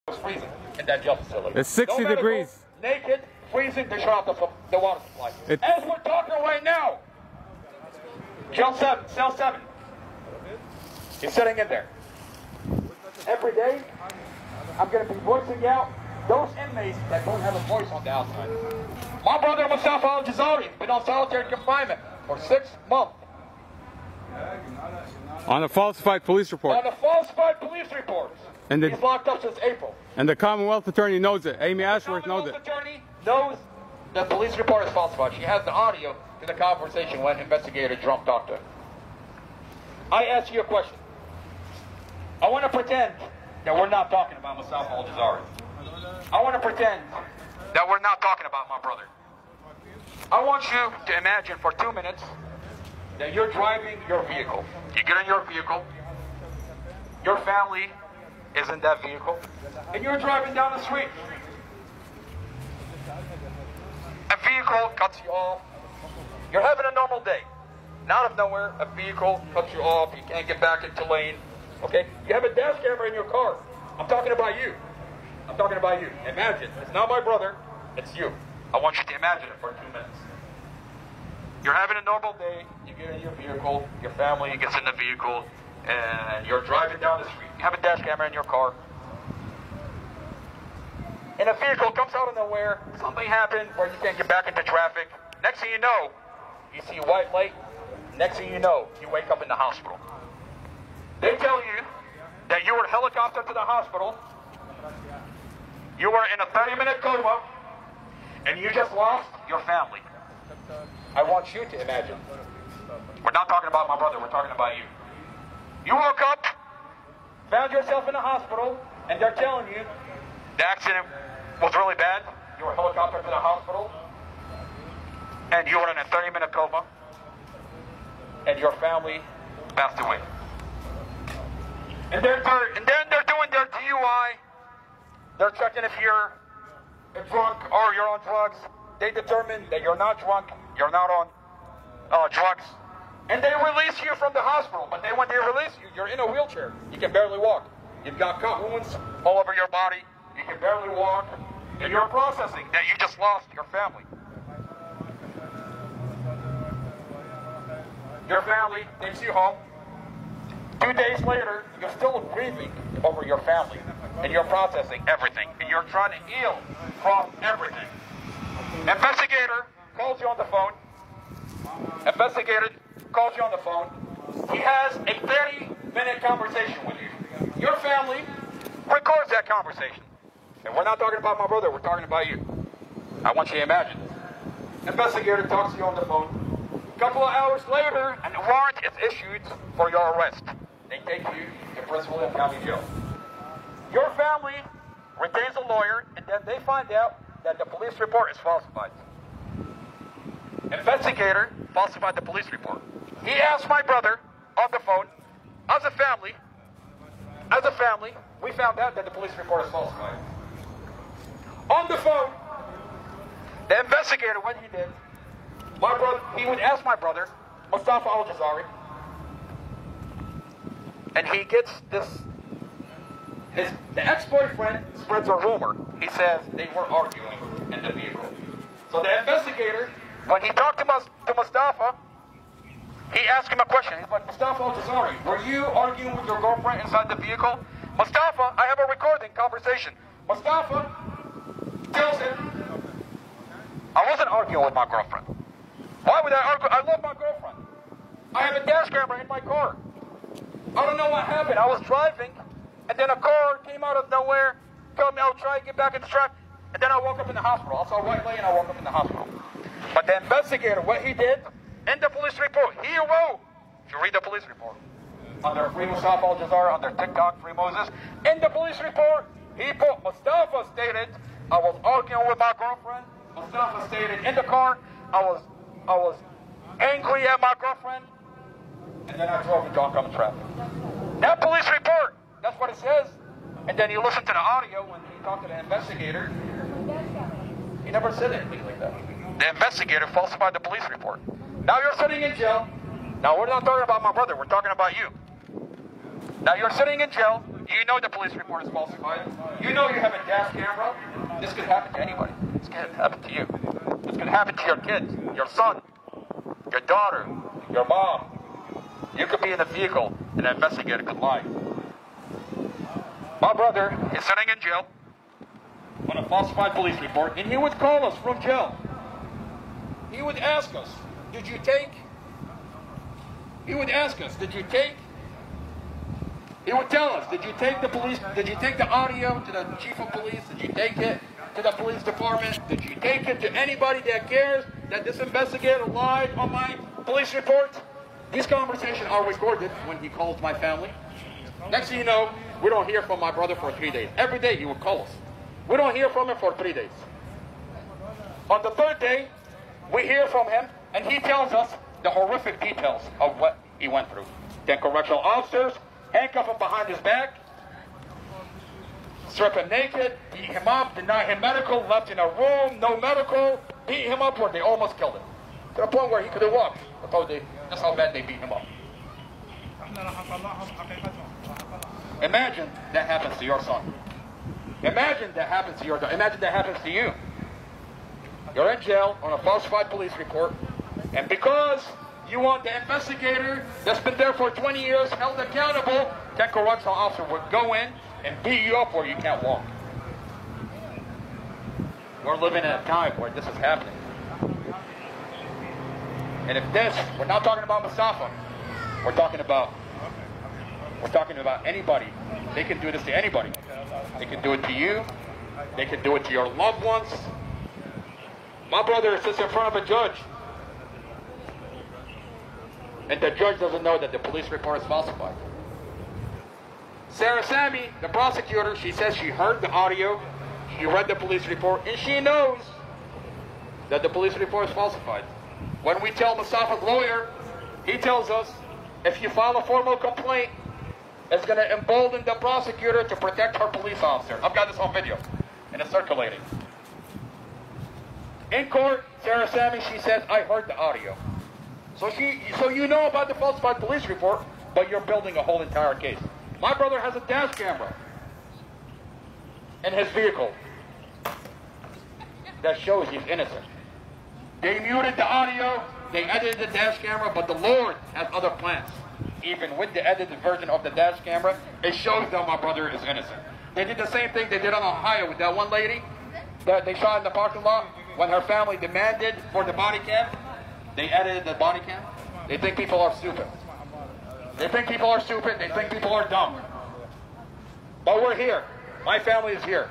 It's freezing in that jail facility. It's 60 degrees. Naked, freezing, they shut off the water supply. As we're talking right now, jail 7, cell 7. He's sitting in there. Every day, I'm going to be voicing out those inmates that don't have a voice on the outside. My brother Mustafa Al-Jazari has been on solitary confinement for 6 months. On a falsified police report. On a falsified police report. And he's locked up since April. And the Commonwealth Attorney knows it. Amy Ashworth knows it. The Commonwealth Attorney knows the police report is falsified. She has the audio to the conversation when investigator drunk talked to her. I ask you a question. I want to pretend that we're not talking about Mustafa Al-Jazari. I want to pretend that we're not talking about my brother. I want you to imagine for 2 minutes that you're driving your vehicle. You get in your vehicle, your family is in that vehicle, and you're driving down the street. A vehicle cuts you off. You're having a normal day. And out of nowhere, a vehicle cuts you off. You can't get back into lane. Okay? You have a dash camera in your car. I'm talking about you. I'm talking about you. Imagine. It's not my brother. It's you. I want you to imagine it for 2 minutes. You're having a normal day. You get in your vehicle. Your family gets in the vehicle. And you're driving down the street. You have a dash camera in your car. And a vehicle comes out of nowhere. Something happened where you can't get back into traffic. Next thing you know, you see white light. Next thing you know, you wake up in the hospital. They tell you that you were helicoptered to the hospital. You were in a 30-minute coma. And you just lost your family. I want you to imagine. We're not talking about my brother. We're talking about you. You woke up, found yourself in the hospital, and they're telling you the accident was really bad. You were helicoptered to the hospital, and you were in a 30-minute coma, and your family passed away. And then they're doing their DUI. They're checking if you're drunk or you're on drugs. They determine that you're not drunk, you're not on drugs. And they release you from the hospital. But then when they release you, you're in a wheelchair. You can barely walk. You've got cut wounds all over your body. You can barely walk. And you're processing that you just lost your family. Your family takes you home. 2 days later, you're still grieving over your family. And you're processing everything. And you're trying to heal from everything. Investigator calls you on the phone. Investigator calls you on the phone. He has a 30-minute conversation with you. Your family records that conversation. And we're not talking about my brother, we're talking about you. I want you to imagine. Investigator talks to you on the phone. A couple of hours later, a warrant is issued for your arrest. They take you to Prince William County Jail. Your family retains a lawyer, and then they find out that the police report is falsified. Investigator falsified the police report. He asked my brother on the phone, as a family, we found out that the police report is falsified. On the phone, the investigator, what he did, my brother, he would ask my brother, Mustafa Al-Jazari, and he gets this, the ex-boyfriend spreads a rumor. He says they were arguing in the vehicle. So the investigator, when he talked to Mustafa, he asked him a question. He's like, Mustafa Al-Jazari, were you arguing with your girlfriend inside the vehicle? Mustafa, I have a recording conversation. Mustafa tells him, I wasn't arguing with my girlfriend. Why would I argue? I love my girlfriend. I have a dash camera in my car. I don't know what happened. I was driving, and then a car came out of nowhere, told me I'll try to get back in the truck, and then I woke up in the hospital. I saw a white lady, and I woke up in the hospital. But the investigator, what he did, in the police report, he wrote, if you read the police report, under Free Mustafa Al-Jazari, under TikTok, Free Moses, in the police report, he put, Mustafa stated, I was arguing with my girlfriend. Mustafa stated, in the car, I was angry at my girlfriend, and then I drove into oncoming traffic. That police report, that's what it says. And then you listen to the audio when he talked to the investigator. He never said anything like that. The investigator falsified the police report. Now you're sitting in jail. Now we're not talking about my brother, we're talking about you. Now you're sitting in jail. You know the police report is falsified. You know you have dash camera, this could happen to anybody. This could happen to you. This could happen to your kids, your son, your daughter, your mom. You could be in a vehicle and an investigator could lie. My brother is sitting in jail on a falsified police report, and he would call us from jail. He would ask us, did you take? He would ask us, did you take? He would tell us, did you take the police, did you take the audio to the chief of police? Did you take it to the police department? Did you take it to anybody that cares that this investigator lied on my police report? These conversations are recorded when he calls my family. Next thing you know, we don't hear from my brother for 3 days. Every day he would call us. We don't hear from him for 3 days. On the third day, we hear from him, and he tells us the horrific details of what he went through. 10 correctional officers handcuff him behind his back, strip him naked, beat him up, deny him medical, left in a room, no medical, beat him up where they almost killed him. To the point where he couldn't walk. That's how bad they beat him up. Imagine that happens to your son. Imagine that happens to your daughter. Imagine that happens to you. You're in jail on a falsified police report, and because you want the investigator that's been there for 20 years held accountable, 10 correctional officer would go in and beat you up where you can't walk. We're living in a time where this is happening. And if this, we're not talking about Mustafa, we're talking about anybody. They can do this to anybody. They can do it to you. They can do it to your loved ones. My brother sits in front of a judge, and the judge doesn't know that the police report is falsified. Sarah Sammy, the prosecutor, she says she heard the audio, she read the police report, and she knows that the police report is falsified. When we tell Mustafa's lawyer, he tells us, if you file a formal complaint, it's going to embolden the prosecutor to protect her police officer. I've got this on video, and it's circulating. In court, Sarah Sammy, she says, I heard the audio. So you know about the falsified police report, but you're building a whole entire case. My brother has a dash camera in his vehicle that shows he's innocent. They muted the audio, they edited the dash camera, but the Lord has other plans. Even with the edited version of the dash camera, it shows that my brother is innocent. They did the same thing they did on Ohio with that one lady that they shot in the parking lot when her family demanded for the body cam. They edited the body cam. They think people are stupid. They think people are stupid. They think people are dumb. But we're here. My family is here.